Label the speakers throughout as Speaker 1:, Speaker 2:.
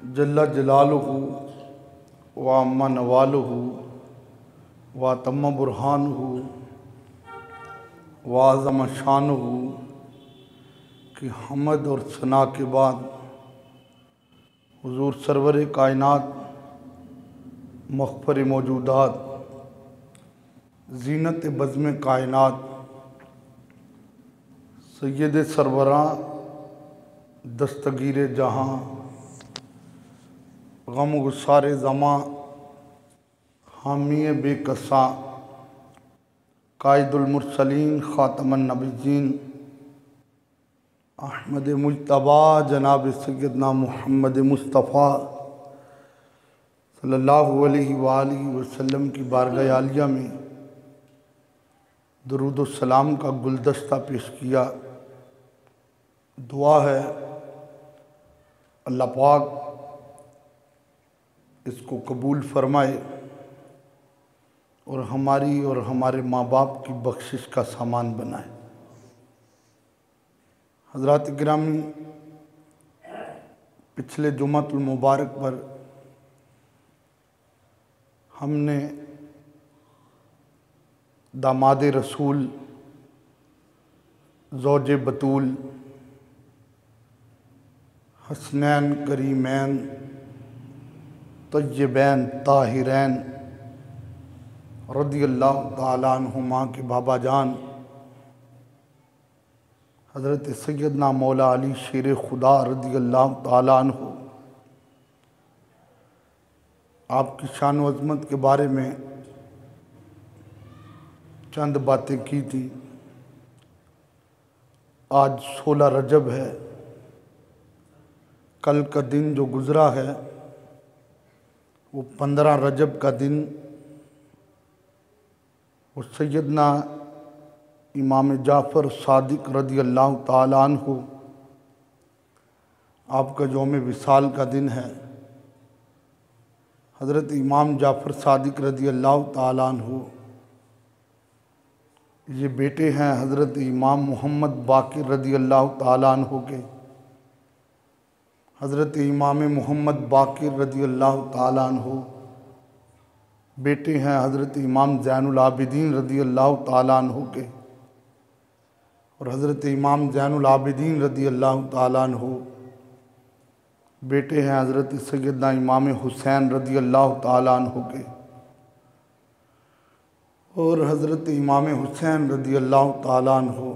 Speaker 1: जल्ला जलालुहु व अम्मा नवालुहु व तम्मा बुरहानुहु व आज़म शानुहु कि हमद और सना के बाद हुज़ूर सरवर कायनात मग़फ़र मौजूदात ज़ीनत बज़्म कायनात सैयद सरवरां दस्तगीर जहाँ गम गुसारे ज़मां हामी बेकसा कायदुल मुरसलीन ख़ातमुन नबिय्यीन अहमद मुज्तबा जनाब सैयदना मुहम्मद मुस्तफ़ा सल्लल्लाहु अलैहि वसल्लम की बारगाह आलिया में दुरूद व सलाम का गुलदस्ता पेश किया। दुआ है अल्लाह पाक इसको कबूल फरमाए और हमारी और हमारे माँ बाप की बख्शिश का सामान बनाए। हज़रात गिरामी, पिछले जुमातुल मुबारक पर हमने दामाद रसूल ज़ौज बतूल हसनैन करीमैन तय्यबैन ताहिरैन रज़ियल्लाहु ताला अन्हुमा के बाबा जान हज़रत सैयदना मौला अली शेर खुदा रज़ियल्लाहु ताला अन्हु आपकी शान व अज़मत के बारे में चंद बातें की थी। आज 16 रजब है। कल का दिन जो गुज़रा है वो 15 रजब का दिन वो सैयदना इमाम जाफ़र सादिक रज़ियल्लाहु ताला अन्हु आपका यौम विसाल का दिन है। हज़रत इमाम जाफ़र सादिक रज़ियल्लाहु ताला अन्हु ये बेटे हैं हज़रत इमाम मोहम्मद बाक़िर रज़ियल्लाहु ताला अन्हु के। हज़रत इमाम मोहम्मद बाक़िर रज़ियल्लाहु ताला अन्हु बेटे हैं हज़रत इमाम ज़ैनुल आबिदीन रज़ियल्लाहु ताला अन्हु के और हज़रत इमाम ज़ैनुल आबिदीन रज़ियल्लाहु ताला अन्हु बेटे हैं हज़रत सैयदना इमाम हुसैन रज़ियल्लाहु ताला अन्हु के और हज़रत इमाम हुसैन रज़ियल्लाहु ताला अन्हु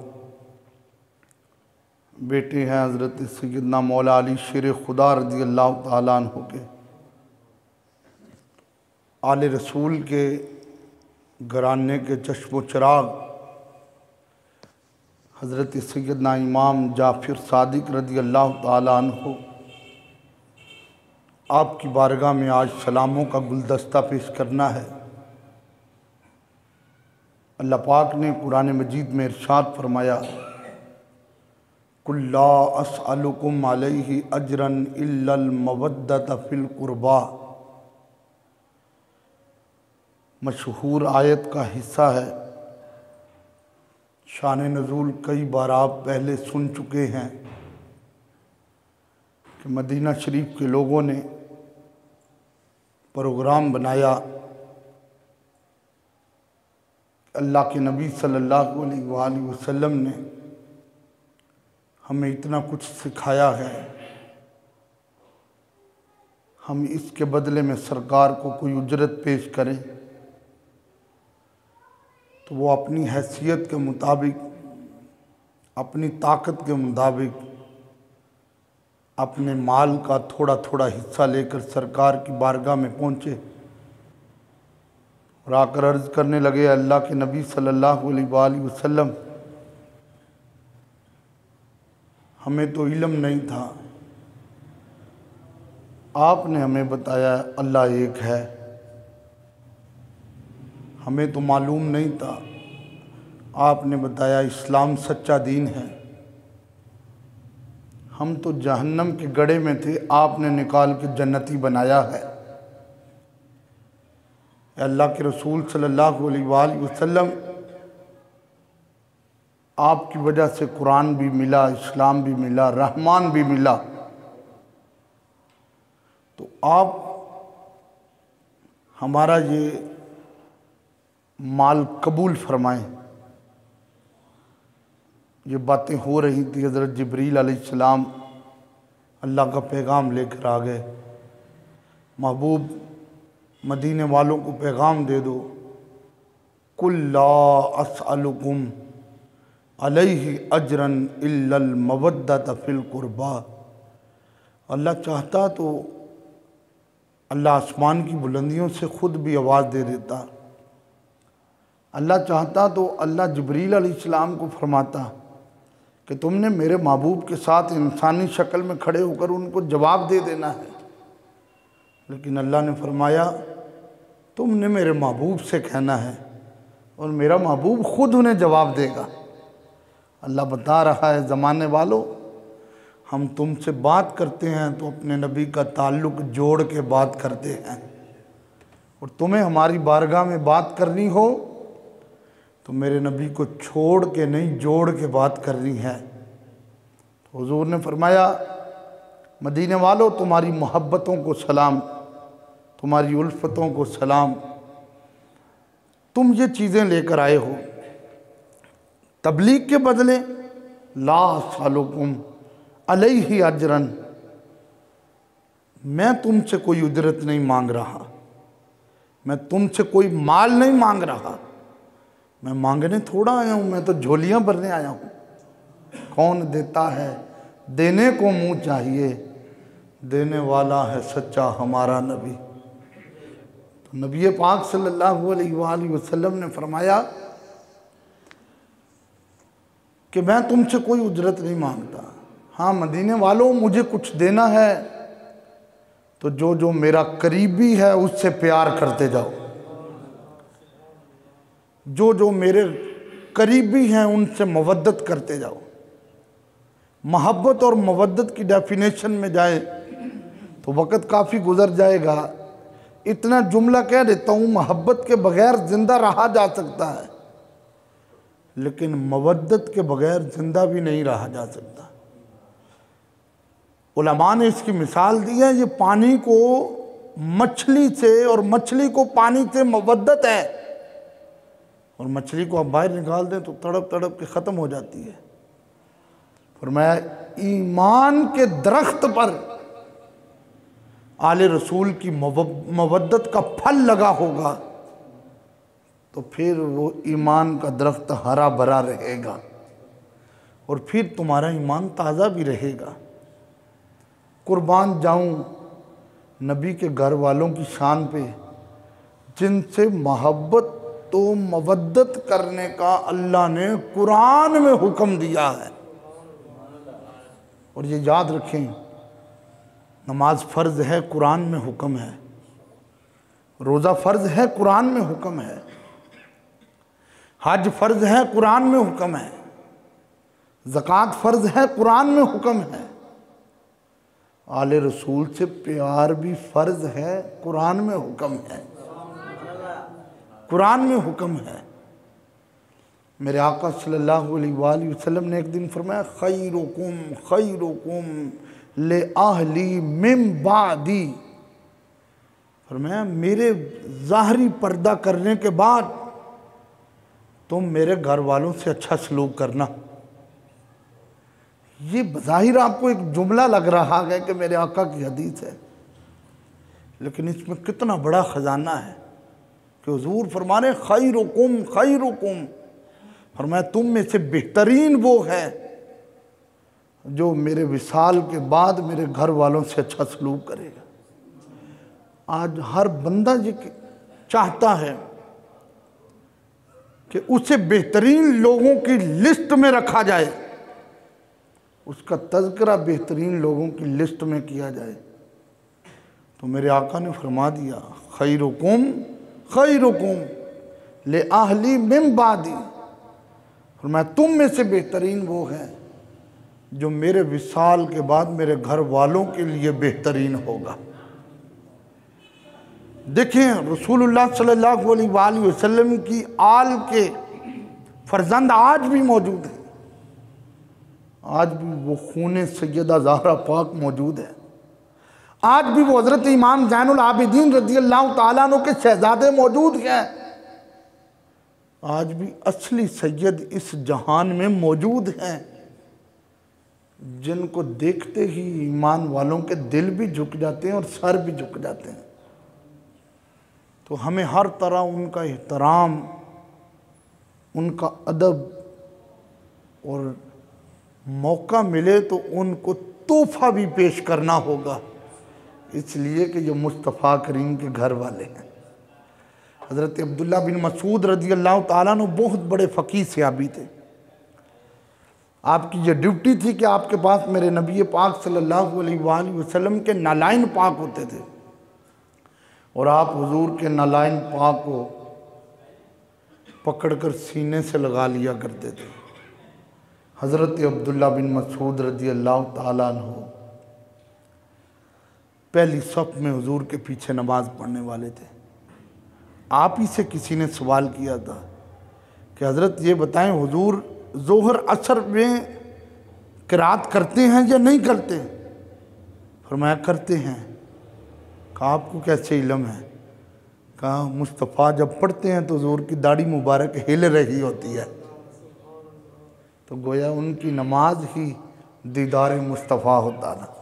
Speaker 1: बेटे हैं हज़रत सैयदना मौला अली शेर खुदा रज़ियल्लाहु ताला अन्हु के। आले रसूल के घराने के चश्मो चिराग हज़रत सैयदना इमाम जाफ़र सादिक रज़ियल्लाहु ताला अन्हु आपकी बारगाह में आज सलामों का गुलदस्ता पेश करना है। अल्लाह पाक ने कुरान मजीद में इरशाद फरमाया, कुल ला अस्अलुकुम अलैहि अजरन इल्लल मवद्दत फिल कुर्बा। मशहूर आयत का हिस्सा है। शान नज़ूल कई बार आप पहले सुन चुके हैं कि मदीना शरीफ के लोगों ने प्रोग्राम बनाया, अल्लाह के नबी सल्लल्लाहु अलैहि वसल्लम ने हमें इतना कुछ सिखाया है, हम इसके बदले में सरकार को कोई उजरत पेश करें तो वो अपनी हैसियत के मुताबिक, अपनी ताकत के मुताबिक अपने माल का थोड़ा थोड़ा हिस्सा लेकर सरकार की बारगाह में पहुँचे और आकर अर्ज़ करने लगे, अल्लाह के नबी सल्लल्लाहु अलैहि वसल्लम, हमें तो इल्म नहीं था, आपने हमें बताया अल्लाह एक है, हमें तो मालूम नहीं था, आपने बताया इस्लाम सच्चा दीन है, हम तो जहन्नम के गड्ढे में थे, आपने निकाल के जन्नती बनाया है। अल्लाह के रसूल सल्लल्लाहु अलैहि वसल्लम, आपकी वजह से कुरान भी मिला, इस्लाम भी मिला, रहमान भी मिला। आप हमारा ये माल कबूल फरमाएं। ये बातें हो रही थी, हज़रत जिब्रील अलैहिस्सलाम अल्लाह का पैगाम लेकर आ गए। महबूब मदीने वालों को पैगाम दे दो, कुल ला अस्अलुकुम अलैहि अजरन इल्लल मवद्दत फिल कुर्बा। अल्लाह चाहता तो अल्लाह आसमान की बुलंदियों से ख़ुद भी आवाज़ दे देता। अल्लाह चाहता तो अल्लाह जिब्रील अलैहिस्सलाम को फरमाता कि तुमने मेरे महबूब के साथ इंसानी शक्ल में खड़े होकर उनको जवाब दे देना है। लेकिन अल्लाह ने फरमाया तुमने मेरे महबूब से कहना है और मेरा महबूब ख़ुद उन्हें जवाब देगा। अल्लाह बता रहा है, ज़माने वालों, हम तुमसे बात करते हैं तो अपने नबी का ताल्लुक़ जोड़ के बात करते हैं, और तुम्हें हमारी बारगाह में बात करनी हो तो मेरे नबी को छोड़ के नहीं, जोड़ के बात करनी है। तो हुजूर ने फरमाया, मदीने वालों, तुम्हारी मोहब्बतों को सलाम, तुम्हारी उल्फतों को सलाम। तुम ये चीज़ें लेकर आए हो, तबलीग के बदले ला सालुकुम अलैहि अजरन, मैं तुमसे कोई उजरत नहीं मांग रहा, मैं तुमसे कोई माल नहीं मांग रहा। मैं मांगने थोड़ा आया हूँ, मैं तो झोलियाँ भरने आया हूँ। कौन देता है, देने को मुँह चाहिए, देने वाला है सच्चा हमारा नबी। तो नबी पाक सल्लल्लाहु अलैहि वसल्लम ने फरमाया कि मैं तुमसे कोई उजरत नहीं मांगता। हाँ मदीने वालों, मुझे कुछ देना है तो जो जो मेरा करीबी है उससे प्यार करते जाओ, जो जो मेरे करीबी हैं उनसे मवद्दत करते जाओ। मोहब्बत और मवद्दत की डेफिनेशन में जाए तो वक़्त काफ़ी गुज़र जाएगा। इतना जुमला कह देता हूँ, मोहब्बत के बग़ैर ज़िंदा रहा जा सकता है, लेकिन मवद्दत के बग़ैर ज़िंदा भी नहीं रहा जा सकता। उलमा ने इसकी मिसाल दी है, ये पानी को मछली से और मछली को पानी से मवद्दत है, और मछली को आप बाहर निकाल दें तो तड़प तड़प के ख़त्म हो जाती है। फरमाया ईमान के दरख्त पर आले रसूल की मवद्दत का फल लगा होगा तो फिर वो ईमान का दरख्त हरा भरा रहेगा और फिर तुम्हारा ईमान ताज़ा भी रहेगा। कुर्बान जाऊं नबी के घर वालों की शान पे, जिनसे मोहब्बत तो मवद्दत करने का अल्लाह ने कुरान में हुक्म दिया है। और ये याद रखें, नमाज फ़र्ज़ है, कुरान में हुक्म है। रोज़ा फ़र्ज़ है, कुरान में हुक्म है। हज फ़र्ज़ है, कुरान में हुक्म है। ज़कात फ़र्ज़ है, कुरान में हुक्म है। आले रसूल से प्यार भी फ़र्ज़ है, कुरान में हुक्म है। कुरान में हुक्म है। मेरे आका सल्लल्लाहु अलैहि वसल्लम ने एक दिन फरमाया, खैरुकुम खैरुकुम ले आहली मिन बादी। फरमाया मेरे ज़ाहरी पर्दा करने के बाद तुम मेरे घर वालों से अच्छा सलूक करना। ये बज़ाहिर आपको एक जुमला लग रहा है कि मेरे आका की हदीस है, लेकिन इसमें कितना बड़ा ख़जाना है कि हुज़ूर फरमा रहे खैरुकुम खैरुकुम। फरमाया तुम में से बेहतरीन वो है जो मेरे विसाल के बाद मेरे घर वालों से अच्छा सलूक करेगा। आज हर बंदा ये चाहता है कि उसे बेहतरीन लोगों की लिस्ट में रखा जाए, उसका तज़किरा बेहतरीन लोगों की लिस्ट में किया जाए। तो मेरे आका ने फरमा दिया, खैरुकुम खैरुकुम ले आहली मिन बादी। फरमाया तुम में से बेहतरीन वो है जो मेरे विसाल के बाद मेरे घर वालों के लिए बेहतरीन होगा। देखें, रसूलुल्लाह सल्लल्लाहु अलैहि वसल्लम की आल के फर्जंद आज भी मौजूद हैं। आज भी वो खूने सैयदा ज़हरा पाक मौजूद है। आज भी वो हज़रत इमाम ज़ैनुल आबिदीन रज़ी अल्लाह ताला अन्हु के शहज़ादे मौजूद हैं। आज भी असली सैयद इस जहान में मौजूद हैं, जिनको देखते ही ईमान वालों के दिल भी झुक जाते हैं और सर भी झुक जाते हैं। तो हमें हर तरह उनका एहतराम, उनका अदब, और मौका मिले तो उनको तोहफा भी पेश करना होगा, इसलिए कि जो मुस्तफ़ा करीम के घर वाले हैं। हज़रत अब्दुल्ला बिन मसूद रज़ी अल्लाह ताला अन्हु बहुत बड़े फ़कीह सहाबी थे। आपकी ये ड्यूटी थी कि आपके पास मेरे नबी पाक सल्लल्लाहु अलैहि वसल्लम के नालाइन पाक होते थे, और आप हुजूर के नालाइन पाक को पकड़कर सीने से लगा लिया करते थे। हज़रत अब्दुल्ला बिन मसूद रज़ी अल्लाह ताला अन्हु पहली सफ़ में हुजूर के पीछे नमाज़ पढ़ने वाले थे। आप ही से किसी ने सवाल किया था कि हज़रत ये बताएं, हुजूर ज़ोहर असर में क़िरात करते हैं या नहीं करते? फरमाया करते हैं। कहा आपको कैसे इल्म है? कहा मुस्तफ़ा जब पढ़ते हैं तो हुजूर की दाढ़ी मुबारक हिल रही होती है। तो गोया उनकी नमाज ही दीदार मुस्तफ़ा होता था।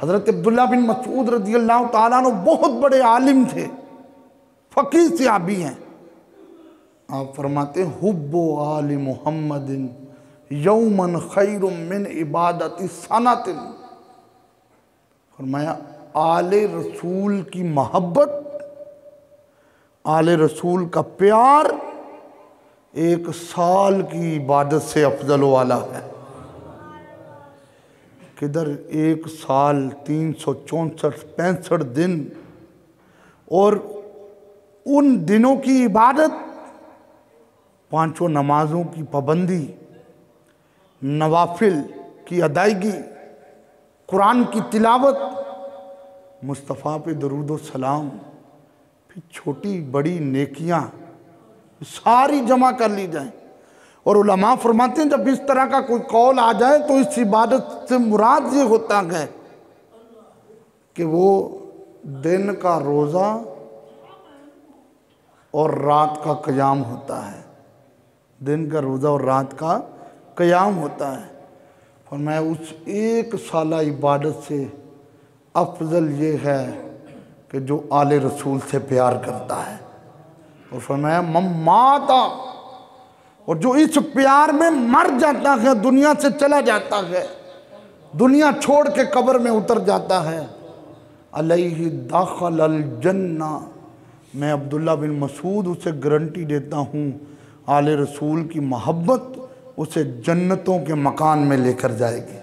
Speaker 1: हज़रत अब्दुल्ला बिन मसूद रज़ी अल्लाह ताला अन्हु बहुत बड़े आलिम थे, फ़कीह सहाबी हैं। आप फरमाते हुब्बु आलि मुहम्मदिन यौमन खैरुम मिन इबादति सनातिन। फरमाया आले रसूल की मोहब्बत, आले रसूल का प्यार 1 साल की इबादत से अफजल वाला है। किधर 1 साल 364-65 दिन, और उन दिनों की इबादत, 5 नमाजों की पाबंदी, नवाफिल की अदायगी, कुरान की तिलावत, मुस्तफ़ा पे दरूद व सलाम, फिर छोटी बड़ी नेकियां सारी जमा कर ली जाएं। और उलमा फरमाते हैं जब इस तरह का कोई कौल आ जाए तो इस इबादत से मुराद ये होता है कि वो दिन का रोज़ा और रात का क़याम होता है। दिन का रोज़ा और रात का क़याम होता है। और मैं उस 1 साला इबादत से अफजल ये है कि जो आले रसूल से प्यार करता है। और फरमाया मम्माता, और जो इस प्यार में मर जाता है, दुनिया से चला जाता है, दुनिया छोड़ के कब्र में उतर जाता है, अलैहि दाखल अल जन्ना, मैं अब्दुल्ला बिन मसूद उसे गारंटी देता हूँ, आले रसूल की मोहब्बत उसे जन्नतों के मकान में लेकर जाएगी।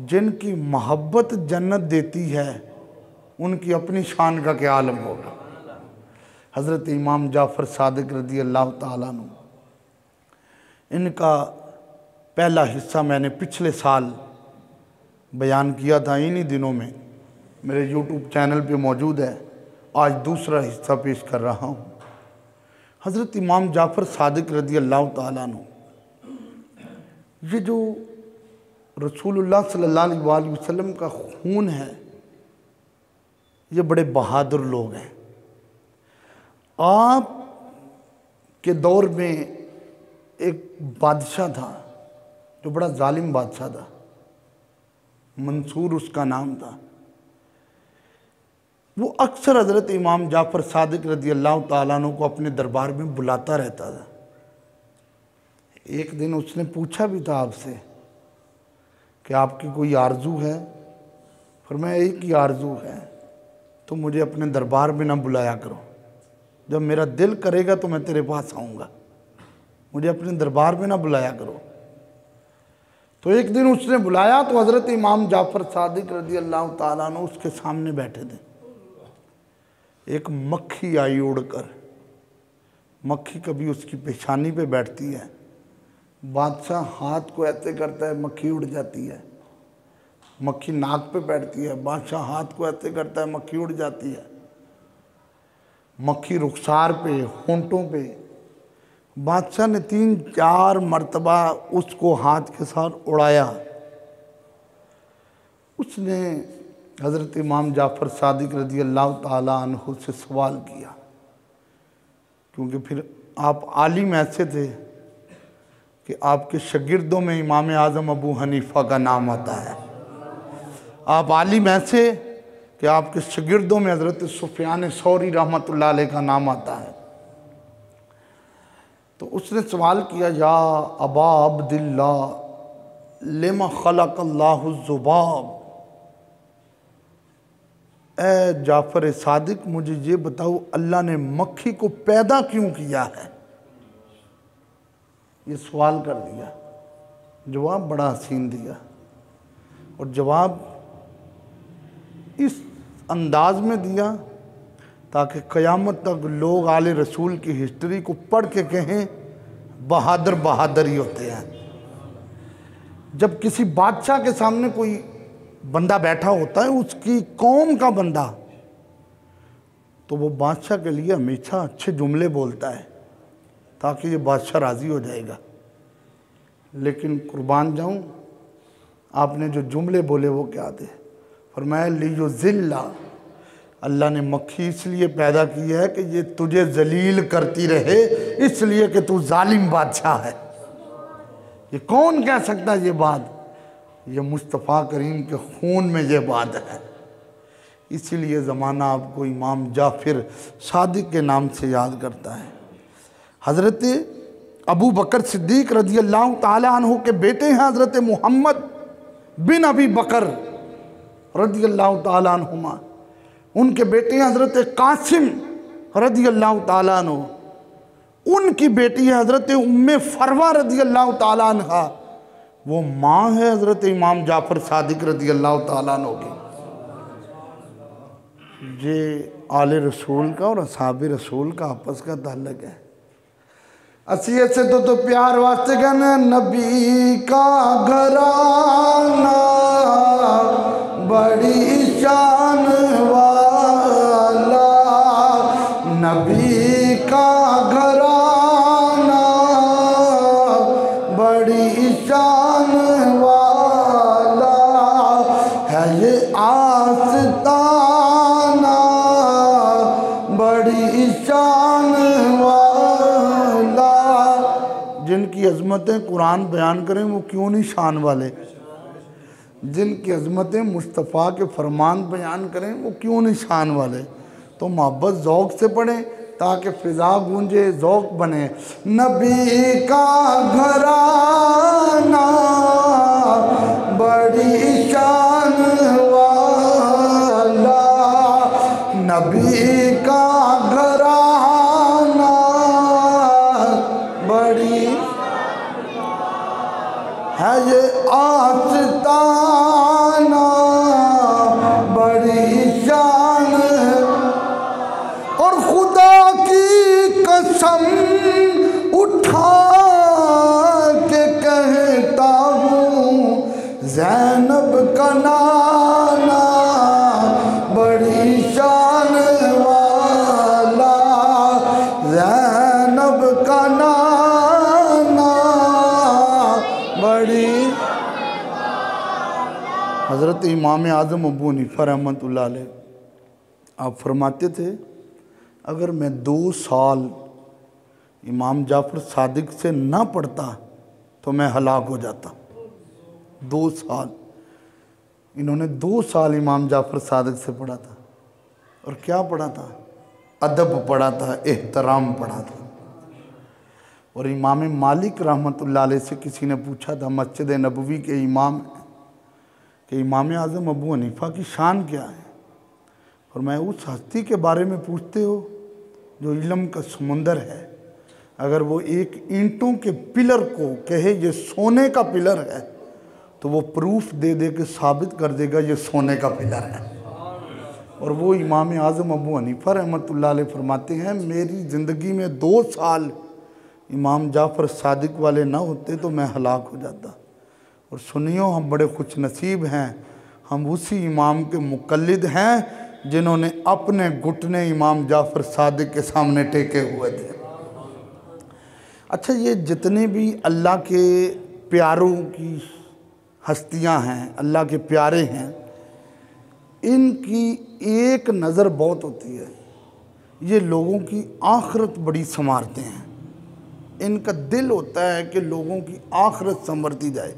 Speaker 1: जिनकी मोहब्बत जन्नत देती है उनकी अपनी शान का क्या आलम होगा। हज़रत इमाम जाफ़र सादिक रज़ी अल्लाह ताला अन्हु, इनका पहला हिस्सा मैंने पिछले साल बयान किया था, इन्हीं दिनों में मेरे यूट्यूब चैनल पे मौजूद है। आज दूसरा हिस्सा पेश कर रहा हूँ। हज़रत इमाम जाफ़र सादिक रज़ी अल्लाह ताला अन्हु, ये जो रसूलुल्लाह सल्लल्लाहु अलैहि वसल्लम का खून है, ये बड़े बहादुर लोग हैं। आप के दौर में एक बादशाह था जो बड़ा जालिम बादशाह था, मंसूर उसका नाम था। वो अक्सर हज़रत इमाम जाफ़र सादिक रज़ी अल्लाह ताला अन्हु को अपने दरबार में बुलाता रहता था। एक दिन उसने पूछा भी था आपसे कि आपकी कोई आरजू है? फरमाया एक ही आरजू है, तो मुझे अपने दरबार में ना बुलाया करो, जब मेरा दिल करेगा तो मैं तेरे पास आऊँगा, मुझे अपने दरबार में ना बुलाया करो। तो एक दिन उसने बुलाया तो हज़रत इमाम जाफ़र सादिक रज़ी अल्लाह ताला अन्हु उसके सामने बैठे थे। एक मक्खी आई उड़कर, मक्खी कभी उसकी पेशानी पे बैठती है, बादशाह हाथ को ऐसे करता है, मक्खी उड़ जाती है। मक्खी नाक पे बैठती है, बादशाह हाथ को ऐसे करता है, मक्खी उड़ जाती है। मक्खी रुखसार पे, होंठों पे, बादशाह ने 3-4 मरतबा उसको हाथ के साथ उड़ाया। उसने हज़रत इमाम जाफ़र सादिक रज़ी अल्लाह ताला अन्हु से सवाल किया, क्योंकि फिर आप आलिम ऐसे थे कि आपके शागिर्दों में इमाम आज़म अबू हनीफ़ा का नाम आता है। आप आलिम ऐसे कि आपके शागिर्दों में हज़रत सुफ़यान सौरी रहमतुल्लाह अलैह का नाम आता है। तो उसने सवाल किया, या अबा अब्दिल्ला लिमा खलक़ल्लाहु ज़ुबाब, ए जाफ़र सादिक मुझे ये बताओ अल्लाह ने मक्खी को पैदा क्यों किया है। ये सवाल कर दिया, जवाब बड़ा हसीन दिया, और जवाब इस अंदाज में दिया ताकि क़यामत तक लोग आले रसूल की हिस्ट्री को पढ़ के कहें बहादुर बहादुर ही होते हैं। जब किसी बादशाह के सामने कोई बंदा बैठा होता है, उसकी कौम का बंदा, तो वो बादशाह के लिए हमेशा अच्छे जुमले बोलता है ताकि ये बादशाह राज़ी हो जाएगा। लेकिन कुर्बान जाऊं, आपने जो जुमले बोले वो क्या थे? फरमाया लियो ज़िल्ला, अल्लाह ने मक्खी इसलिए पैदा की है कि ये तुझे जलील करती रहे, इसलिए कि तू जालिम बादशाह है। ये कौन कह सकता है ये बात? ये मुस्तफ़ा करीम के खून में ये बात है। इसीलिए ज़माना आपको इमाम जाफ़िर सादिक के नाम से याद करता है। हज़रत अबू बकर सिद्दीक़ रज़ी अल्लाह ताला अन्हु के बेटे हैं हज़रत मोहम्मद बिन अबी बकर रज़ी अल्लाह ताला अन्हुमा। उनके बेटे हैं हज़रत कासिम रज़ी अल्लाह ताला अन्हु। उनकी बेटी है हज़रत उम्मे फरवा रज़ी अल्लाह ताला अन्हा। वो माँ है हज़रत इमाम जाफ़र सादिक रज़ी अल्लाह ताला अन्हु की। ये आले रसूल का और असहाब रसूल का आपस का ताल्लुक़ है। असी ऐसे तो प्यार वास्ते कहना, नबी का घराना बड़ी शान वाला, नबी का घराना बड़ी शान वाला है, ये आस्ताना बड़ी शान वाला। जिनकी अज़मतें कुरान बयान करें वो क्यों नहीं शान वाले? जिनकी अज़मतें मुस्तफ़ा के फरमान बयान करें वो क्यों नहीं शान वाले? तो मोहब्बत ज़ौक़ से पढ़ें ताकि फ़िज़ा गूंजे, ज़ौक़ बने। नबी का घराना बड़ी शान वाला, नबी का घराना बड़ी है, ये आस्ताना बड़ी शान। और खुदा की कसम उठा के कहता हूँ, ज़ैनब का नाना बड़ी शान वाला, ज़ैनब का नाना बड़ी। हज़रत इमाम आज़म अबू हनीफ़ा रहमतुल्लाह अलैह आप फरमाते थे, अगर मैं 2 साल इमाम जाफ़र सादिक से ना पढ़ता तो मैं हलाक हो जाता। 2 साल इन्होंने 2 साल इमाम जाफ़र सादिक से पढ़ा था। और क्या पढ़ा था? अदब पढ़ा था, एहतराम पढ़ा था। और इमाम मालिक रहमतुल्लाह अलैह से किसी ने पूछा था, मस्जिद नबवी के इमाम कि इमाम आज़म अबू हनीफ़ा की शान क्या है? और मैं उस हस्ती के बारे में पूछते हो जो इल्म का समुंदर है। अगर वो एक ईंटों के पिलर को कहे ये सोने का पिलर है तो वो प्रूफ दे दे के साबित कर देगा ये सोने का पिलर है। और वो इमाम आज़म अबू हनीफ़ा रहमतुल्लाह अलैह फरमाते हैं, मेरी ज़िंदगी में 2 साल इमाम जाफ़र सादिक वाले ना होते तो मैं हलाक हो जाता। और सुनियो, हम बड़े खुश नसीब हैं, हम उसी इमाम के मुक़ल्लिद हैं जिन्होंने अपने घुटने इमाम जाफ़र सादिक के सामने टेके हुए थे। अच्छा, ये जितने भी अल्लाह के प्यारों की हस्तियां हैं, अल्लाह के प्यारे हैं, इनकी एक नज़र बहुत होती है, ये लोगों की आखिरत बड़ी संवारते हैं। इनका दिल होता है कि लोगों की आखिरत संवरती जाए।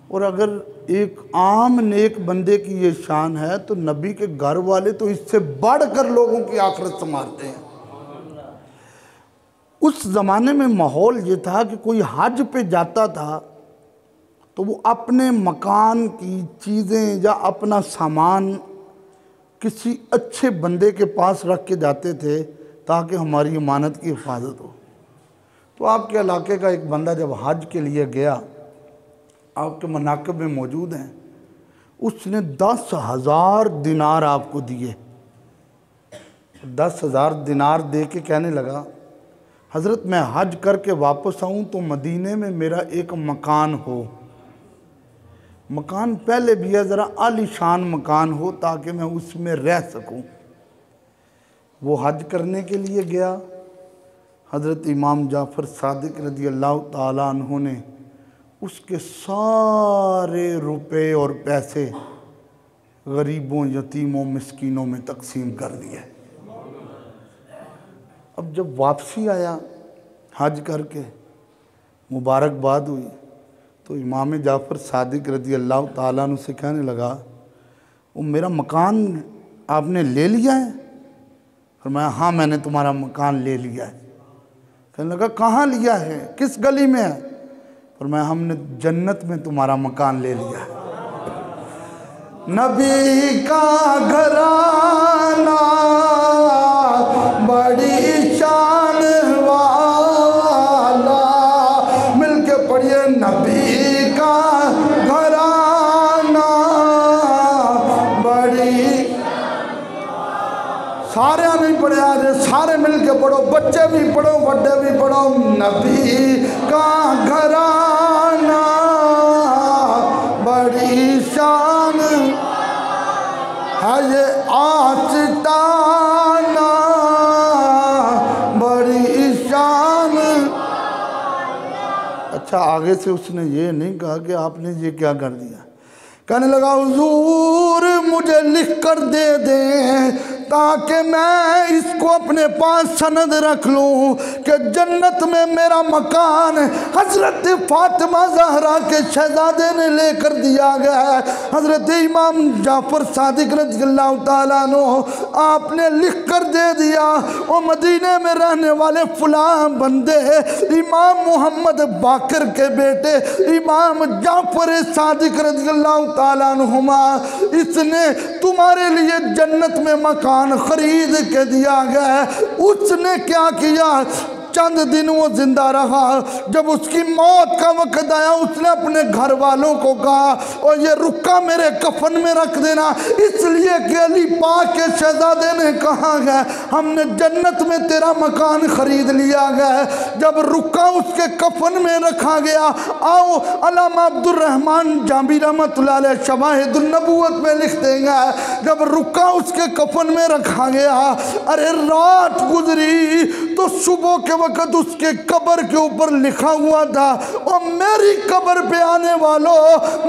Speaker 1: और अगर एक आम नेक बंदे की ये शान है तो नबी के घर वाले तो इससे बढ़कर लोगों की आखिरत संवारते हैं। उस ज़माने में माहौल ये था कि कोई हज पे जाता था तो वो अपने मकान की चीज़ें या अपना सामान किसी अच्छे बंदे के पास रख के जाते थे ताकि हमारी इमानत की हिफाजत हो। तो आपके इलाके का एक बंदा जब हज के लिए गया, आपके मनाक़िब में मौजूद हैं, उसने 10,000 दिनार आपको दिए। 10,000 दिनार दे के कहने लगा, हज़रत मैं हज करके वापस आऊँ तो मदीने में मेरा एक मकान हो, मकान पहले भी है, ज़रा आलीशान मकान हो ताकि मैं उसमें रह सकूं। वो हज करने के लिए गया। हज़रत इमाम जाफ़र सादिक रज़ी अल्लाह ताला अन्हु ने उसके सारे रुपए और पैसे गरीबों, यतीमों, मिस्कीनों में तकसीम कर दिए। अब जब वापसी आया हज करके, मुबारकबाद हुई, तो इमाम जाफ़र सादिक रज़ी अल्लाह ताला अन्हु से कहने लगा, वो मेरा मकान आपने ले लिया है? फरमाया हाँ मैंने तुम्हारा मकान ले लिया है। कहने लगा कहाँ लिया है, किस गली में है? फरमाया हमने जन्नत में तुम्हारा मकान ले लिया है। नबी का घराना बड़ी शान वाला, मिलके पढ़िए नबी का घराना बड़ी, सारे नहीं पढ़े आज, सारे मिलके पढ़ो, बच्चे भी पढ़ो, बड़े भी पढ़ो। नबी का घराना बड़ी शान है, ये आस्ताना बड़ी शान। अच्छा, आगे से उसने ये नहीं कहा कि आपने ये क्या कर दिया। कहने लगा हुजूर मुझे लिख कर दे दें ताकि मैं इसको अपने पास सनद रख लूँ कि जन्नत में मेरा मकान हज़रत फातिमा ज़हरा के शहज़ादे ने लेकर दिया गया है। हज़रत इमाम जाफ़र सादिक रज़ियल्लाहु ताला अन्हु आपने लिख कर दे दिया, और मदीने में रहने वाले फ़लाँ बंदे इमाम मोहम्मद बाकर के बेटे इमाम जाफ़र सादिक रज़ियल्लाहु ताला अन्हुमा, इसने तुम्हारे लिए जन्नत में मकान खरीद के दिया गया। उसने क्या किया, चंद दिन वो जिंदा रहा। जब उसकी मौत का वक्त आया, उसने अपने घर वालों को कहा और ये रुक्का मेरे कफन में रख देना, इसलिए कि अली पाक के शहजादे ने कहा गया हमने जन्नत में तेरा मकान खरीद लिया गया। जब रुक्का उसके कफन में रखा गया, आओ अल्लामा अब्दुर्रहमान जामी रहमतुल्लाह अलैह शवाहिदुन नबुव्वत में लिख देंगे, जब रुक्का उसके कफन में रखा गया, अरे रात गुजरी तो सुबह के वक्त उसके कब्र के ऊपर लिखा हुआ था, और मेरी कब्र पे आने वालों,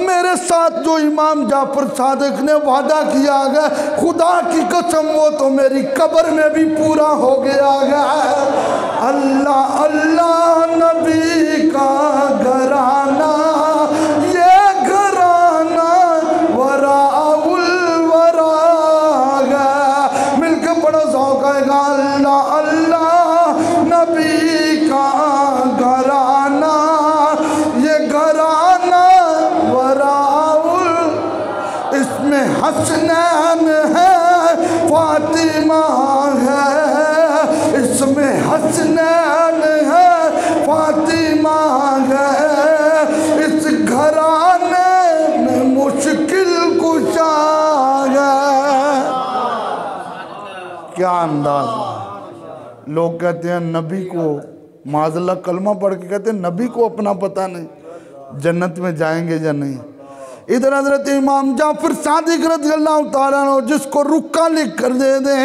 Speaker 1: मेरे साथ जो इमाम जाफर सादिक ने वादा किया गया, खुदा की कसम वो तो मेरी कब्र में भी पूरा हो गया है। अल्लाह अल्लाह नबी का घराना, ये घराना वराउल वरा है। मिलकर पढ़ो ज़ौक़-ए-गा, अल्लाह अल्लाह नबी का घराना, ये घराना वराउल, इसमें हसनैन है फातिमा है, इसमें हसनैन है फातिमा है, इस घराने में मुश्किल कुशा है। क्या अंदाज़। लोग कहते हैं नबी को, माज़अल्लाह कलमा पढ़ के कहते हैं नबी को अपना पता नहीं जन्नत में जाएंगे या नहीं। इधर हजरत इमाम जाफर सादिक रज़ी अल्लाह ताला अन्हु जिसको रुक्का लिख कर दे दे,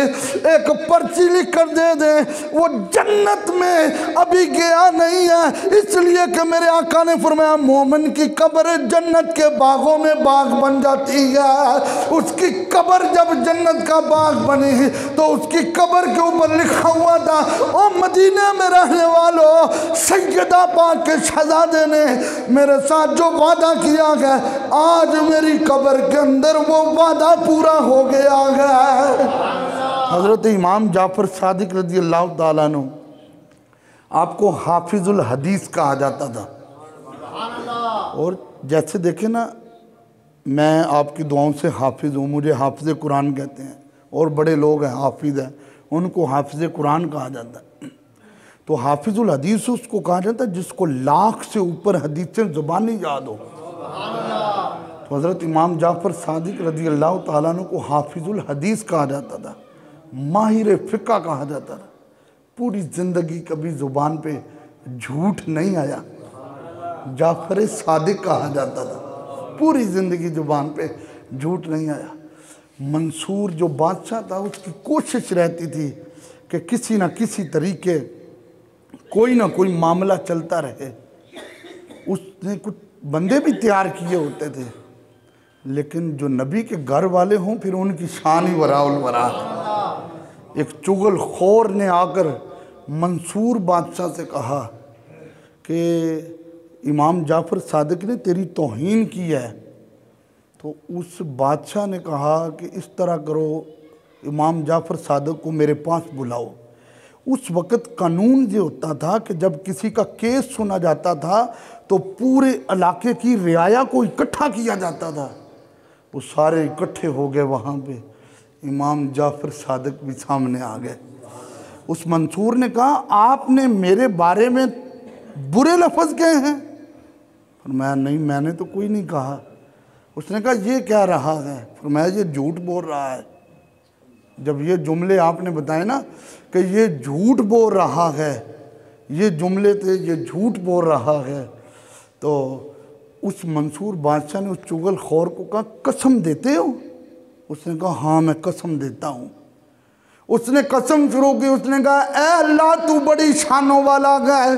Speaker 1: एक पर्ची लिख कर दे दे, वो जन्नत में अभी गया नहीं है, इसलिए कि मेरे आका ने फरमाया मोमिन की कब्र जन्नत के बागों में बाग बन जाती है। उसकी कब्र जब जन्नत का बाग बनी तो उसकी कब्र के ऊपर लिखा हुआ था, ओ मदीने में रहने वालों, सैयदा पाक के शहजादे ने मेरे साथ जो वादा किया गया, आज मेरी कब्र के अंदर वो वादा पूरा हो गया है। हजरत इमाम जाफर सादिक रज़ी अल्लाह ताला अन्हु आपको हाफिजुल हदीस कहा जाता था। और जैसे देखे ना, मैं आपकी दुआओं से हाफिज हूँ, मुझे हाफिज कुरान कहते हैं, और बड़े लोग हैं हाफिज हैं, उनको हाफिज कुरान कहा जाता है। तो हाफिजुल हदीस उसको कहा जाता है जिसको लाख से ऊपर हदीसें ज़ुबानी याद हो। तो हज़रत इमाम जाफ़र सादिक रज़ी अल्लाह ताला अन्हु को हाफिजुल हदीस कहा जाता था, माहिर फ़िक़्ह कहा जाता था। पूरी ज़िंदगी कभी ज़ुबान पे झूठ नहीं आया, जाफ़र सादिक कहा जाता था, पूरी ज़िंदगी ज़ुबान पे झूठ नहीं आया। मंसूर जो बादशाह था उसकी कोशिश रहती थी कि किसी न किसी तरीके कोई ना कोई मामला चलता रहे। उसने कुछ बंदे भी तैयार किए होते थे, लेकिन जो नबी के घर वाले हों फिर उनकी शान ही वराउल वरा। एक चुगल खोर ने आकर मंसूर बादशाह से कहा कि इमाम जाफ़र सादिक ने तेरी तौहीन की है। तो उस बादशाह ने कहा कि इस तरह करो, इमाम जाफ़र सादिक को मेरे पास बुलाओ। उस वक़्त कानून ये होता था कि जब किसी का केस सुना जाता था तो पूरे इलाके की रियाया को इकट्ठा किया जाता था। वो सारे इकट्ठे हो गए वहाँ पे, इमाम जाफ़र सादिक भी सामने आ गए। उस मंसूर ने कहा आपने मेरे बारे में बुरे लफ्ज़ कहे हैं? फरमाया नहीं, मैंने तो कोई नहीं कहा। उसने कहा ये क्या रहा है? फरमाया ये झूठ बोल रहा है। जब ये जुमले आपने बताए ना कि ये झूठ बोल रहा है, ये जुमले थे, ये झूठ बोल रहा है, तो उस मंसूर बादशाह ने उस चुगल खौर को कहा कसम देते हो? उसने कहा हाँ मैं कसम देता हूँ। उसने कसम शुरू की, उसने कहा ए अल्लाह तू बड़ी शानों वाला है,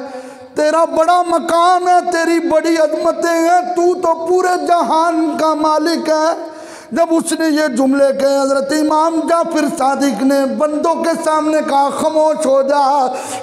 Speaker 1: तेरा बड़ा मकाम है, तेरी बड़ी अजमतें हैं, तू तो पूरे जहान का मालिक है। जब उसने ये जुमले कहे, हज़रत इमाम जाफ़र सादिक ने बंदों के सामने कहा खामोश हो जा,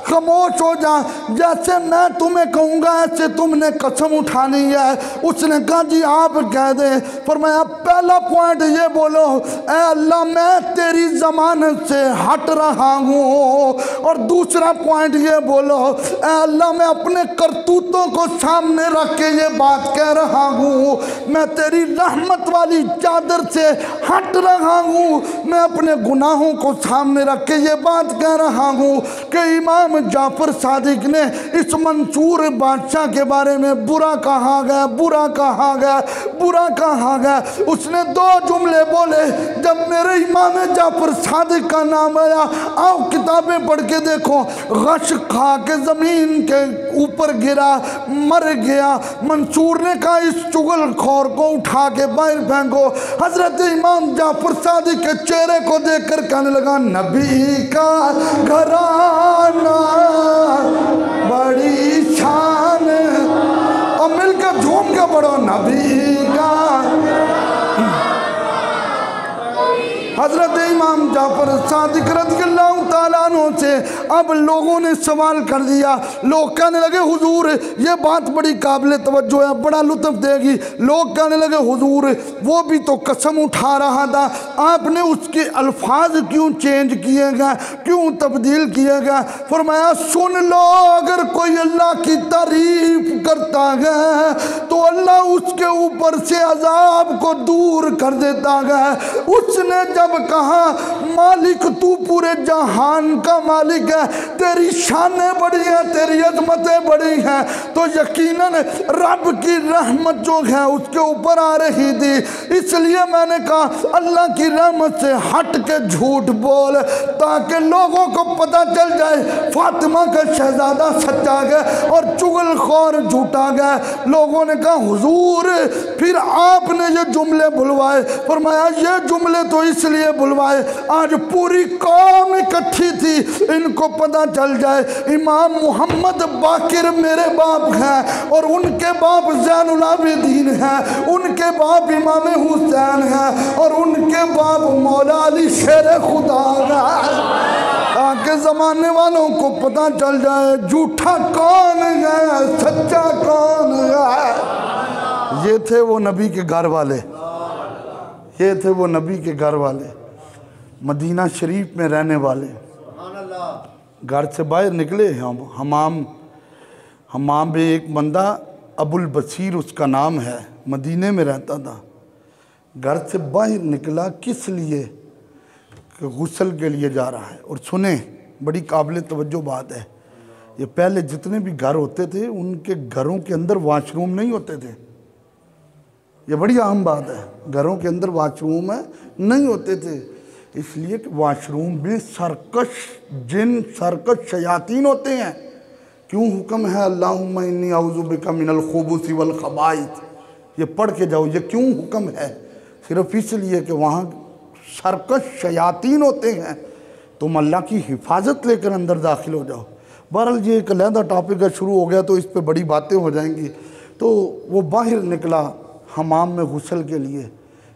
Speaker 1: खामोश हो जा, जैसे मैं तुम्हें कहूँगा ऐसे तुमने कसम उठानी है। उसने कहा जी आप कह दें। फरमाया पहला पॉइंट ये बोलो ए अल्लाह मैं तेरी ज़मानत से हट रहा हूँ, और दूसरा पॉइंट ये बोलो ए अल्लाह मैं अपने करतूतों को सामने रख के ये बात कह रहा हूँ, मैं तेरी रहमत वाली चादर से हट रहा हूँ, मैं अपने गुनाहों को सामने रख के ये बात कह रहा हूँ कि इमाम जाफ़र सादिक ने इस मंसूर बादशाह के बारे में बुरा कहा गया, बुरा कहा गया, बुरा कहा गया। उसने दो जुमले बोले, जब मेरे इमाम जाफ़र सादिक का नाम आया, आओ किताबें पढ़ के देखो, गश खा के ज़मीन के ऊपर गिरा, मर गया। मंसूर ने कहा इस चुगल खौर को उठा के बाहर फेंको। हजरत इमाम जाफ़र सादिक के चेहरे को देखकर कहने लगा नबी का घराना बड़ी शान, और मिलकर झूम के पढ़ो नबी का। हजरत इमाम जाफ़र सादिक रज़ियल्लाहु ताला अन्हु से अब लोगों ने सवाल कर दिया। लोग कहने लगे हुजूर ये बात बड़ी काबिल तवज्जो है, बड़ा लुत्फ़ देगी। लोग कहने लगे हुजूर वो भी तो कसम उठा रहा था, आपने उसके अल्फाज क्यों चेंज किए गए, क्यों तब्दील किए गए? फरमाया सुन लो, अगर कोई अल्लाह की तारीफ करता है तो अल्लाह उसके ऊपर से अजाब को दूर कर देता है। उसने जब कहा मालिक तू पूरे जहां जहान का मालिक है, तेरी शानें बड़ी हैं, तेरी अजमतें बड़ी हैं, तो यकीनन रब की रहमत जो है उसके ऊपर आ रही थी। इसलिए मैंने कहा अल्लाह की रहमत से हट के झूठ बोल, ताकि लोगों को पता चल जाए फातिमा का शहजादा सच्चा गया और चुगलखोर झूठा गया। लोगों ने कहा हुजूर फिर आपने ये जुमले बुलवाए? फरमाया ये जुमले तो इसलिए बुलवाए, आज पूरी कौम इकट्ठी थी, इनको पता चल जाए इमाम मोहम्मद बाकिर मेरे बाप हैं और उनके बाप ज़ैनुल आबिदीन हैं, उनके बाप इमाम हुसैन हैं और उनके बाप मौला अली शेर खुदा हैं, ताकि ज़माने वालों को पता चल जाए झूठा कौन है, सच्चा कौन है। ये थे वो नबी के घर वाले, ये थे वो नबी के घर वाले, मदीना शरीफ में रहने वाले। घर से बाहर निकले हमाम में एक बंदा अबुल बसीर उसका नाम है, मदीने में रहता था। घर से बाहर निकला किस लिए? कि गुस्ल के लिए जा रहा है। और सुने बड़ी काबिल तवज्जो बात है, ये पहले जितने भी घर होते थे उनके घरों के अंदर वॉशरूम नहीं होते थे। ये बड़ी अहम बात है, घरों के अंदर वॉशरूम नहीं होते थे, इसलिए कि वॉशरूम में सरकश जिन सरकश शयातीन होते हैं। क्यों हुक्म है अल्लाहुम्मा इन्नी औज़ु बिका मिनल खुबुसी वल खबाइथ, ये पढ़ के जाओ। ये क्यों हुक्म है? सिर्फ इसलिए कि वहाँ सरकश शयातीन होते हैं, तुम अल्लाह की हिफाजत लेकर अंदर दाखिल हो जाओ। बहरहाल ये एक अलहदा टॉपिक है, शुरू हो गया तो इस पर बड़ी बातें हो जाएंगी। तो वो बाहर निकला हमाम में गुस्ल के लिए,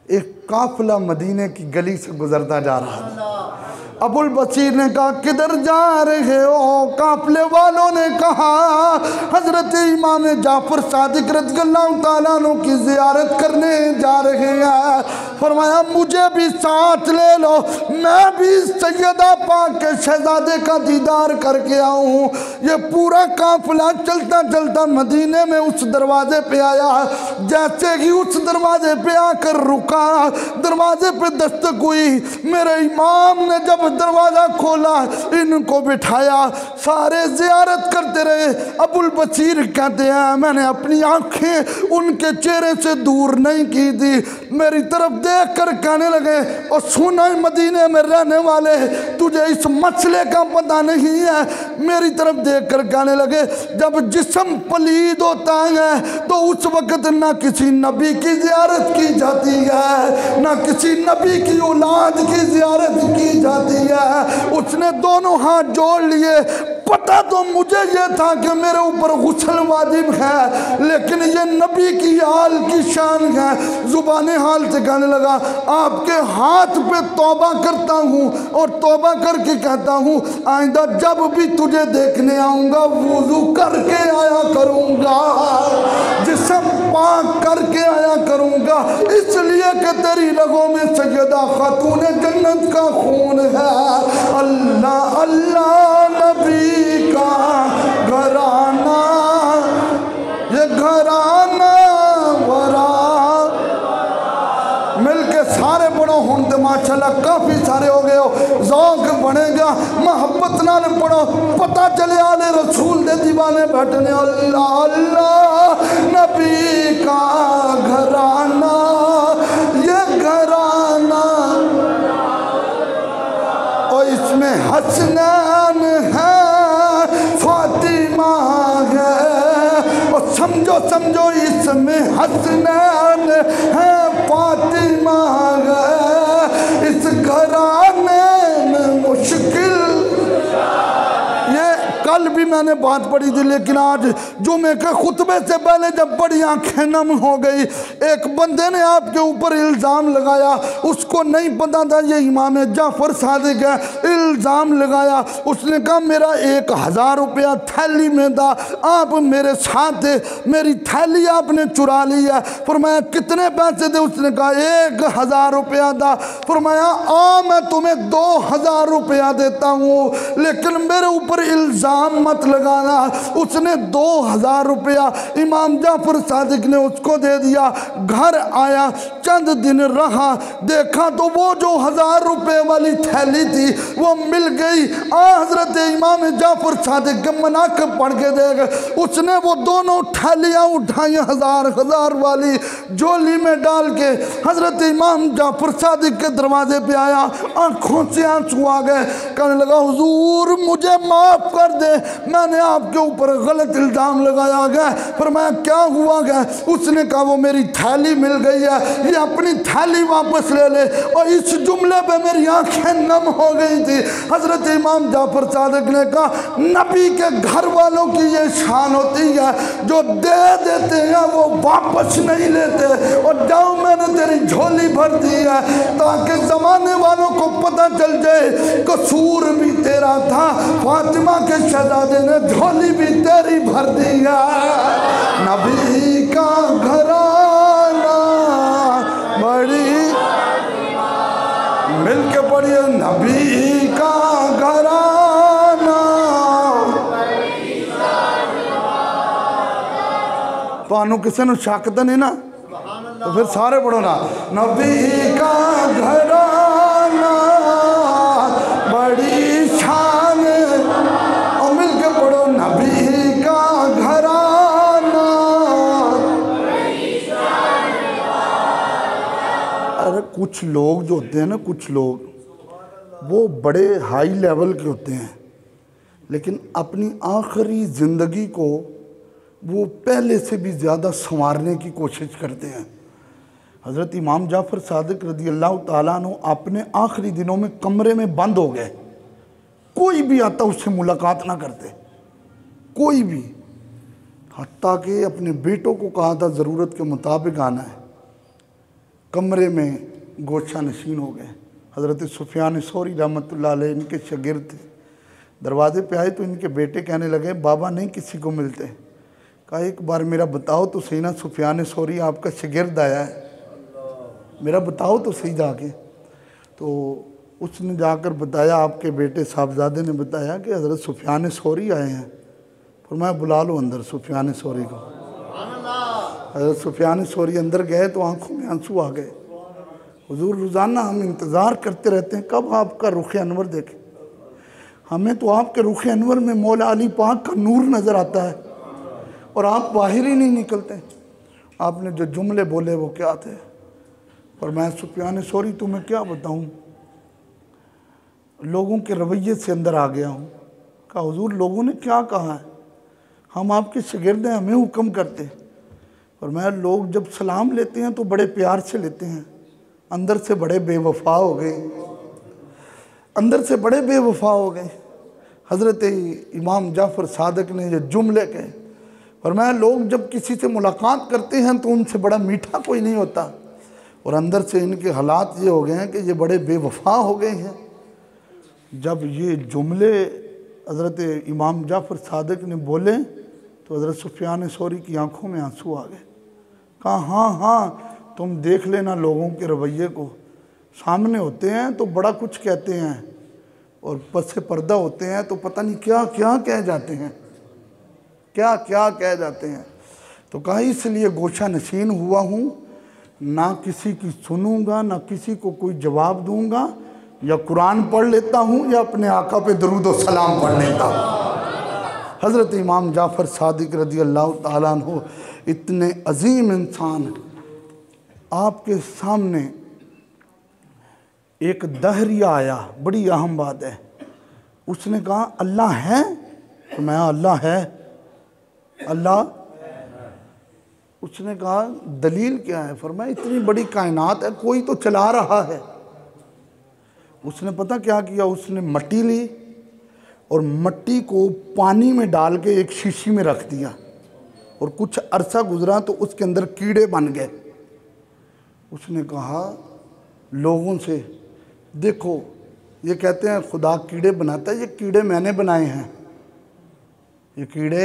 Speaker 1: एक काफिला मदीने की गली से गुजरता जा रहा था। अबुल बसीर ने कहा किधर जा रहे हो? काफिले वालों ने कहा हजरत इमाम जाफर सादिक रज़ियल्लाहु ताला अन्हु की ज़ियारत करने जा रहे हैं। फरमाया मुझे भी साथ ले लो, मैं भी सैयदा पाक के शहजादे का दीदार करके आऊँ। ये पूरा काफिला चलता चलता मदीने में उस दरवाजे पे आया। जैसे ही उस दरवाजे पे आकर रुका, दरवाजे पे दस्तक हुई, मेरे इमाम ने जब दरवाजा खोला, इनको बिठाया, सारे जियारत करते रहे। अबुल बसीर कहते हैं मैंने अपनी आंखें उनके चेहरे से दूर नहीं की थी, मेरी तरफ देख कर कहने लगे और सुना मदीने में रहने वाले तुझे इस मसले का पता नहीं है। मेरी तरफ देख कर कहने लगे जब जिस्म पलीद होता है तो उस वक्त ना किसी नबी की जियारत की जाती है, ना किसी नबी की औलाद की जियारत की जाती है। उसने दोनों हाथ जोड़ लिए। पता तो मुझे ये था कि मेरे ऊपर गुस्ल वाजिब है, लेकिन ये नबी की हाल की शान है। जुबान हाल से कहने लगा आपके हाथ पे तौबा करता हूँ और तौबा करके कहता हूँ आइंदा जब भी तुझे देखने आऊँगा वुज़ू करके आया करूँगा, जिस्म पाक करके आया करूँगा, इसलिए कि तेरी रगों में सैयदा खातून जन्नत का खून है। अल्लाह अल्लाह नबी का घराना, ये घराना वरा मिलके सारे पढ़ो हूं तो माशाल्लाह काफ़ी सारे हो गए हो, ज़ौक़ बनेगा, मोहब्बत नाल पढ़ो, पता चले आले रसूल दे दीवाने बैठने। अल्लाह अल्लाह नबी का घराना, ये घराना और इसमें हसनैन है, फातिमा है, और समझो समझो इसमें हसनैन है, फातिमा है। इस घराने में मुश्किल, ये कल भी मैंने बात पढ़ी थी, लेकिन आज जुमे के खुतबे से पहले जब बड़ी आंखें नम हो गई, एक बंदे ने आपके ऊपर इल्ज़ाम लगाया, उसको नहीं पता था ये इमाम जाफर सादिक है, इल्ज़ाम लगाया। उसने कहा मेरा 1000 रुपया थैली में था, आप मेरे साथ थे, मेरी थैली आपने चुरा ली है। फिर मैं कितने पैसे थे? उसने कहा 1000 रुपया था। फरमाया आ मैं तुम्हें 2000 रुपया देता हूँ, लेकिन मेरे ऊपर इल्ज़ाम मत लगाना। उसने 2000 रुपया इमाम जाफर सादिक ने उसको दे दिया। घर आया, चंद दिन रहा, देखा तो वो जो 1000 रुपये वाली थैली थी वो मिल गई। हजरत इमाम जाफर सादिक के मनाक़िब पढ़ के देख, उसने वो दोनों थैलियाँ उठाई 1000 वाली झोली में डाल के हजरत इमाम जाफर सादिक के दरवाजे पे आया। आंखों से आंसू आ गए, कहने लगा हुजूर मुझे माफ़ कर दे, मैंने आपके ऊपर गलत इल्ज़ाम लगाया गया। पर मैं क्या हुआ गया? उसने कहा वो मेरी थैली मिल गई है, ये अपनी थैली वापस ले ले। और इस जुमले पे मेरी आंखें नम हो गई थी। हजरत इमाम जाफर सादिक ने कहा नबी के घर वालों की ये शान होती है, जो दे देते हैं वो वापस नहीं लेते। और जाओ मैंने तेरी झोली भर दी है ताकि जमाने वालों को पता चल जाए कसूर भी तेरा था, फातिमा के शहजादे ने झोली भी तेरी भर दी है। नबी का घराना बड़ी मिलके पढ़िए, नबी का घराना। तो किसी ने शक तो नहीं ना, तो फिर सारे पढ़ो ना, नबी का घराना बड़ी शान, और मिल के पढ़ो नबी का घराना। अरे कुछ लोग जो होते हैं ना, कुछ लोग वो बड़े हाई लेवल के होते हैं, लेकिन अपनी आखिरी ज़िंदगी को वो पहले से भी ज़्यादा संवारने की कोशिश करते हैं। हज़रत इमाम जाफ़र सादिक रज़ी अल्लाह ताला अन्हु अपने आखिरी दिनों में कमरे में बंद हो गए, कोई भी आता उससे मुलाकात ना करते, कोई भी। हत्ता कि अपने बेटों को कहा था ज़रूरत के मुताबिक आना है। कमरे में गोशा नशीन हो गए। हज़रत सुफियान सौरी रहमतुल्लाह अलैह इनके शागिर्द थे। दरवाजे पे आए तो इनके बेटे कहने लगे बाबा नहीं किसी को मिलते। कहा एक बार मेरा बताओ तो सही ना, सुफियान सौरी आपका शागिर्द आया है, मेरा बताओ तो सही जाके। तो उसने जाकर बताया, आपके बेटे साहबजादे ने बताया कि हज़रत सुफियान सौरी आए हैं। फिर मैं बुला लो अंदर सुफियान सौरी को। हज़रत सुफियान सौरी अंदर गए तो आंखों में आंसू आ गए। हुजूर रोज़ाना हम इंतज़ार करते रहते हैं कब आपका रुख अनवर देखें, हमें तो आपके रुख अनवर में मौला अली पाक का नूर नज़र आता है और आप बाहर ही नहीं निकलते। आपने जो जुमले बोले वो क्या थे? और मैं सुफियान सौरी तुम्हें क्या बताऊं, लोगों के रवैये से अंदर आ गया हूं। कहा हुजूर लोगों ने क्या कहा है, हम आपके शागिर्द हैं, हमें हुक्म करते। और मैं लोग जब सलाम लेते हैं तो बड़े प्यार से लेते हैं, अंदर से बड़े बेवफा हो गए, अंदर से बड़े बेवफा हो गए। हज़रत इमाम जाफ़र सादिक ने ये जुमले कहे। और मैं लोग जब किसी से मुलाकात करते हैं तो उनसे बड़ा मीठा कोई नहीं होता, और अंदर से इनके हालात ये हो गए हैं कि ये बड़े बेवफा हो गए हैं। जब ये जुमले हज़रत इमाम जाफ़र सादिक ने बोले तो हज़रत सुफियान सौरी की आंखों में आंसू आ गए। कहा हाँ हाँ तुम देख लेना लोगों के रवैये को, सामने होते हैं तो बड़ा कुछ कहते हैं और पसे पर्दा होते हैं तो पता नहीं क्या क्या कह जाते हैं, क्या क्या कह जाते हैं। तो कहा इसलिए गोशा नशीन हुआ हूँ, ना किसी की सुनूंगा ना किसी को कोई जवाब दूंगा, या कुरान पढ़ लेता हूँ या अपने आका पे दरूद व सलाम पढ़ लेता हूँ। हज़रत इमाम जाफ़र सादिक रज़ी अल्लाह ताला अन्हु इतने अजीम इंसान, आपके सामने एक दहरिया आया, बड़ी अहम बात है। उसने कहा अल्लाह है? तो मैं अल्लाह है, अल्लाह। उसने कहा दलील क्या है? फरमाया इतनी बड़ी कायनात है, कोई तो चला रहा है। उसने पता क्या किया, उसने मट्टी ली और मट्टी को पानी में डाल के एक शीशी में रख दिया, और कुछ अरसा गुजरा तो उसके अंदर कीड़े बन गए। उसने कहा लोगों से देखो ये कहते हैं खुदा कीड़े बनाता है, ये कीड़े मैंने बनाए हैं। ये कीड़े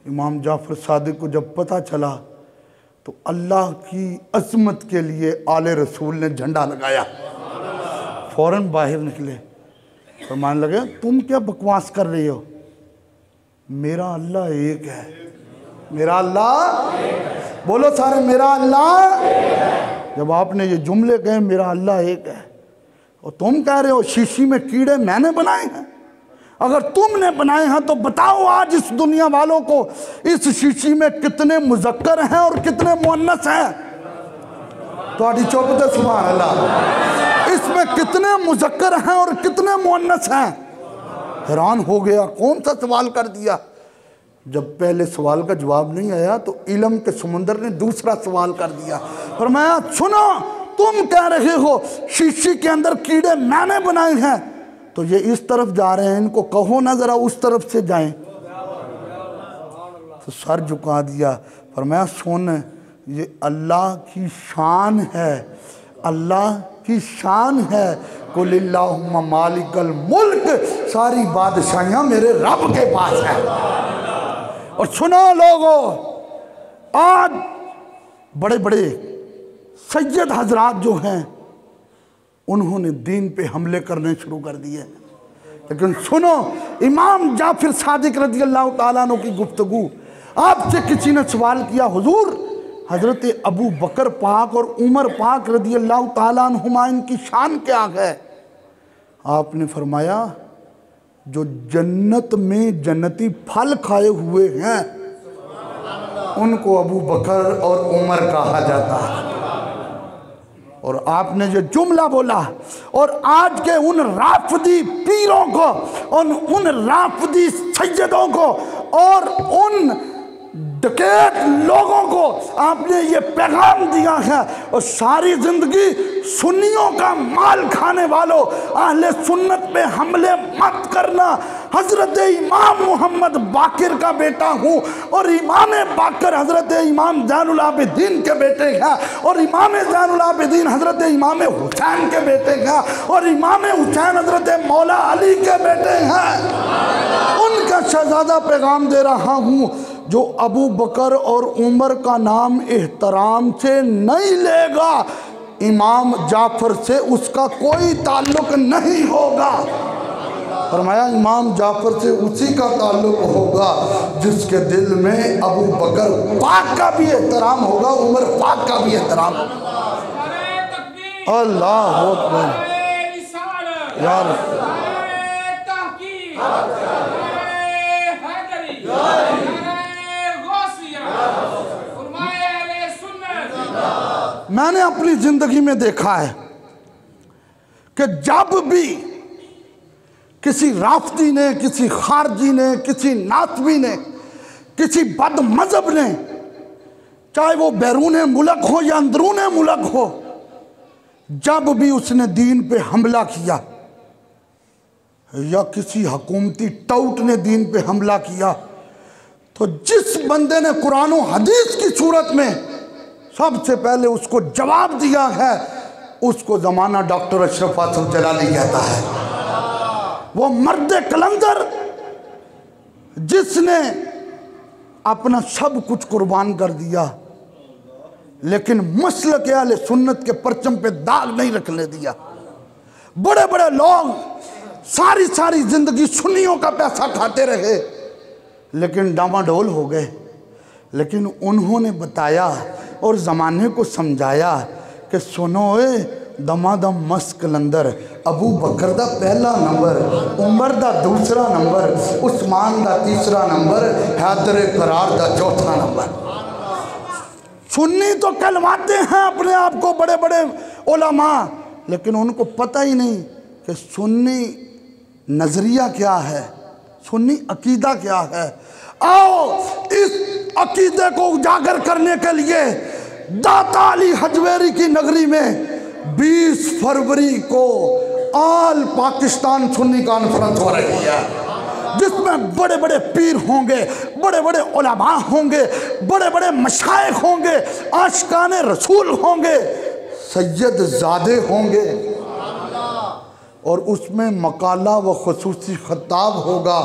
Speaker 1: इमाम जाफ़र सादिक को जब पता चला तो अल्लाह की अज़मत के लिए आले रसूल ने झंडा लगाया। फ़ौरन बाहर निकले और मान लगे तुम क्या बकवास कर रही हो, मेरा अल्लाह एक है, मेरा अल्लाह, बोलो सारे मेरा अल्लाह। जब आपने ये जुमले कहे मेरा अल्लाह एक है और तुम कह रहे हो शीशी में कीड़े मैंने बनाए हैं, अगर तुमने बनाए हैं तो बताओ आज इस दुनिया वालों को इस शीशी में कितने मुज़क्कर हैं और कितने मुअन्नस हैं। तो चौपते सुभान अल्लाह, इसमें कितने मुज़क्कर हैं और कितने मुअन्नस हैं। हैरान हो गया, कौन सा सवाल कर दिया। जब पहले सवाल का जवाब नहीं आया तो इल्म के समुंदर ने दूसरा सवाल कर दिया। फरमाया सुनो, तुम कह रहे हो शीशी के अंदर कीड़े मैंने बनाए हैं, तो ये इस तरफ जा रहे हैं, इनको कहो ना जरा उस तरफ से जाएं। तो सर झुका दिया। फरमाया सुन, ये अल्लाह की शान है, अल्लाह की शान है। कुलिल्लाहुम्मा मालिकल मुल्क, सारी बादशाहियाँ मेरे रब के पास है। और सुनो लोगों, आज बड़े बड़े सैयद हजरात जो हैं उन्होंने दीन पे हमले करने शुरू कर दिए। लेकिन सुनो, इमाम जाफर सादिक रज़ी अल्लाह ताला अन्हु की गुफ्तगू। आपसे किसी ने सवाल किया, हुजूर हज़रत अबू बकर पाक और उमर पाक रज़ी अल्लाह ताला अन्हुमा इनकी शान क्या है। आपने फरमाया जो जन्नत में जन्नती फल खाए हुए हैं उनको अबू बकर और उमर कहा जाता है। और आपने जो जुमला बोला और आज के उन राफदी पीरों को, उन राफदी सैयदों को और उन डकैत लोगों को आपने ये पैगाम दिया है। और सारी जिंदगी सुन्नियों का माल खाने वालों, अहले सुन्नत पे हमले मत करना। हजरत इमाम मोहम्मद बाकिर का बेटा हूँ और इमाम बाकर हजरत इमाम ज़ैनुल आबिदीन के बेटे हैं और इमाम ज़ैनुल आबिदीन हजरत इमाम हुसैन के बेटे हैं और इमाम हुसैन हजरत मौला अली के बेटे हैं। उनका शहजादा पैगाम दे रहा हूँ, जो अबू बकर और उमर का नाम एहतराम से नहीं लेगा, इमाम जाफर से उसका कोई ताल्लुक नहीं होगा। फरमाया इमाम जाफर से उसी का ताल्लुक होगा जिसके दिल में अबू बकर पाक का भी एहतराम होगा, उमर पाक का भी एहतराम होगा। अल्लाह अकबर यार। मैंने अपनी जिंदगी में देखा है कि जब भी किसी राफ्ती ने, किसी खारजी ने, किसी नातवी ने, किसी बद मजहब ने, चाहे वो बैरून मुल्क हो या अंदरून मुल्क हो, जब भी उसने दीन पे हमला किया या किसी हुकूमती टाउट ने दीन पे हमला किया, तो जिस बंदे ने कुरान और हदीस की सूरत में सबसे पहले उसको जवाब दिया है, उसको ज़माना डॉक्टर अशरफ आसिफ जलाली कहता है। वो मर्द कलंदर जिसने अपना सब कुछ कुर्बान कर दिया लेकिन मसलक अहले सुन्नत के परचम पे दाग नहीं रखने दिया। बड़े बड़े लोग सारी सारी जिंदगी सुन्नियों का पैसा खाते रहे लेकिन डामाडोल हो गए। लेकिन उन्होंने बताया और ज़माने को समझाया कि सुनो दमादम मस्त कलंदर, अबू बकर दा पहला नंबर, उमर दा दूसरा नंबर, उस्मान दा तीसरा नंबर, हैदर करार दा चौथा नंबर। सुन्नी तो कहलवाते हैं अपने आप को बड़े बड़े उलमा, लेकिन उनको पता ही नहीं कि सुन्नी नज़रिया क्या है, सुन्नी अकीदा क्या है। आओ इस अकीदे को उजागर करने के लिए दाता अली हजवेरी की नगरी में 20 फरवरी को ऑल पाकिस्तान सुन्नी कॉन्फ्रेंस हो रही है, जिसमें बड़े बड़े पीर होंगे, बड़े बड़े उलमा होंगे, बड़े बड़े मशाइख होंगे, आशिकाने रसूल होंगे, सैयद ज़ादे होंगे और उसमें मकाला व खुसूसी खिताब होगा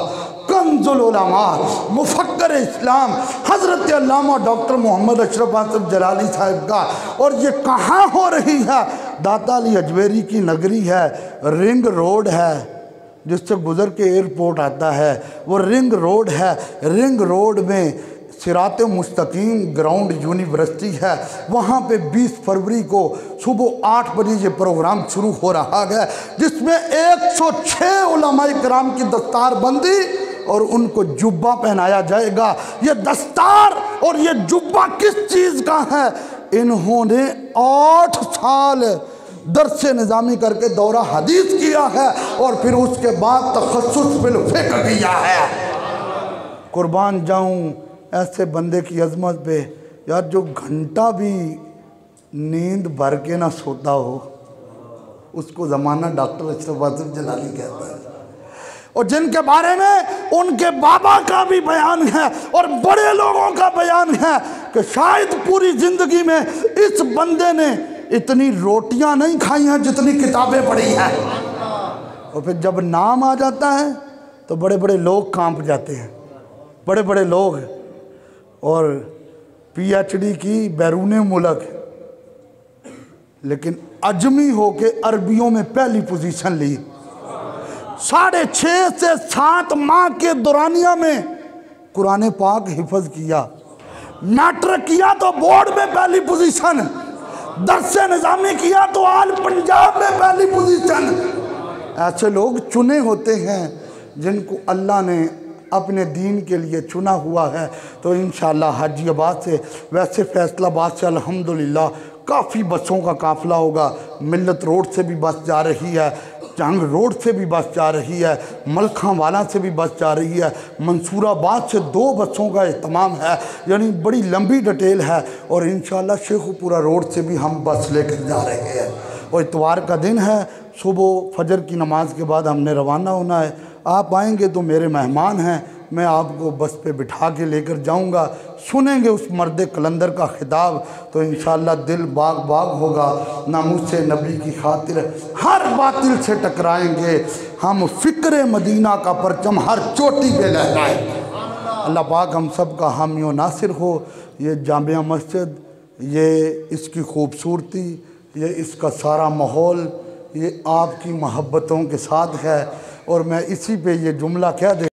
Speaker 1: कंजुल उलमा मुफक्कर इस्लाम हज़रत अल्लामा डॉक्टर मोहम्मद अशरफ आसिफ जलाली साहब का। और ये कहाँ हो रही है? दाता अली अजमेरी की नगरी है, रिंग रोड है जिससे गुजर के एयरपोर्ट आता है, वो रिंग रोड है। रिंग रोड में सिरात मुस्तकीम ग्राउंड यूनिवर्सिटी है, वहाँ पे 20 फरवरी को सुबह 8 बजे ये प्रोग्राम शुरू हो रहा है, जिसमें 106 उलमाए किराम की दस्तार बंदी और उनको जुब्बा पहनाया जाएगा। ये दस्तार और ये जुब्बा किस चीज़ का है? इन्होंने 8 साल दर्स निज़ामी करके दौरा हदीस किया है और फिर उसके बाद तखस्सुस बिल फ़िक़्ह किया है। कुर्बान जाऊं ऐसे बंदे की अजमत पे यार, जो घंटा भी नींद भर के ना सोता हो, उसको ज़माना डॉक्टर अशरफ आसिफ जलाली कहता है। और जिनके बारे में उनके बाबा का भी बयान है और बड़े लोगों का बयान है कि शायद पूरी ज़िंदगी में इस बंदे ने इतनी रोटियां नहीं खाई हैं जितनी किताबें पढ़ी हैं। और फिर जब नाम आ जाता है तो बड़े बड़े लोग कांप जाते हैं, बड़े बड़े लोग। और PhD की बैरूने मुल्क, लेकिन अजमी होके अरबियों में पहली पोजीशन ली। 6.5 से 7 माह के दौरानिया में कुरान पाक हिफज किया, मैट्रिक किया तो बोर्ड में पहली पोजीशन, दर्स निज़ामी किया तो आल पंजाब में पहली पोजीशन। ऐसे लोग चुने होते हैं जिनको अल्लाह ने अपने दीन के लिए चुना हुआ है। तो इंशाअल्लाह हाजियाबाद से, वैसे फैसलाबाद से अल्हम्दुलिल्लाह काफ़ी बसों का काफ़िला होगा। मिल्लत रोड से भी बस जा रही है, जंग रोड से भी बस जा रही है, मलखा वाला से भी बस जा रही है, मंसूराबाद से 2 बसों का एहतमाम है। यानी बड़ी लंबी डिटेल है। और इंशाअल्लाह शेखुपुरा रोड से भी हम बस लेकर जा रहे हैं। और इतवार का दिन है, सुबह फजर की नमाज के बाद हमने रवाना होना है। आप आएंगे तो मेरे मेहमान हैं, मैं आपको बस पे बिठा के लेकर जाऊंगा। सुनेंगे उस मर्द कलंदर का खिताब तो इंशाअल्लाह दिल बाग बाग होगा। नामुस्से नबी की खातिर हर बातिल से टकराएंगे हम, फ़िक्र मदीना का परचम हर चोटी पे लहराएंगे। अल्लाह पाक हम सब का हामी व नासिर हो। ये जामिया मस्जिद, ये इसकी खूबसूरती, ये इसका सारा माहौल, ये आपकी मोहब्बतों के साथ है। और मैं इसी पे ये जुमला कह दे